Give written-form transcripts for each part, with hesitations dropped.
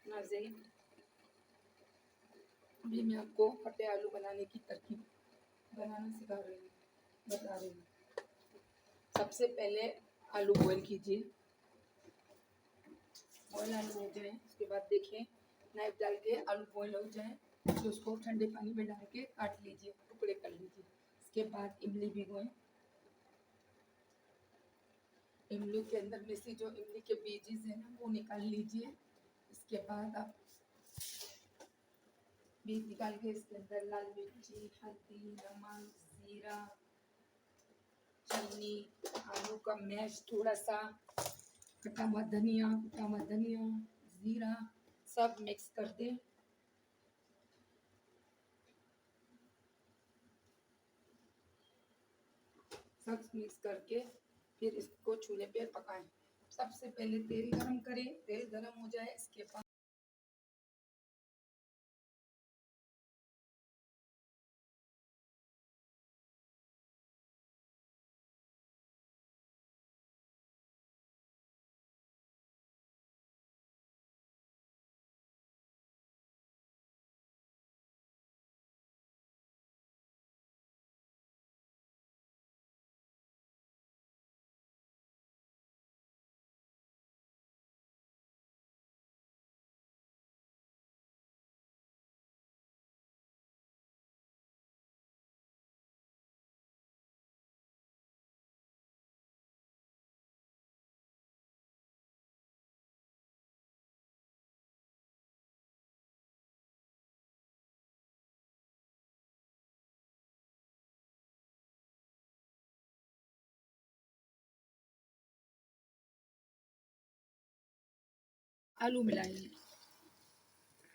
नाज़रीन, अभी मैं आपको फटे आलू बनाने की तरकीब बनाना बता रही हूँ। सबसे पहले आलू बॉईल कीजिए। बॉईल आलू हो जाए उसके बाद देखिए नाइफ डाल के आलू बॉईल हो जाए तो उसको ठंडे पानी में डाल के काट लीजिए, टुकड़े कर लीजिए। इसके बाद इमली भिगोएं। इमली के अंदर में से जो इमली के बीजेस हैं ना वो निकाल लीजिए। इसके बाद आप बीज निकाल के इसके अंदर लाल मिर्ची, हल्दी, नमक, जीरा, चीनी, आलू का मैश, थोड़ा सा कटा हुआ धनिया, जीरा सब मिक्स कर दें। सब मिक्स करके फिर इसको चूल्हे पे पकाएं। सबसे पहले तेल गरम करें। तेल गरम हो जाए इसके बाद आलू मिलाएंगे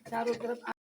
चारों तरफ।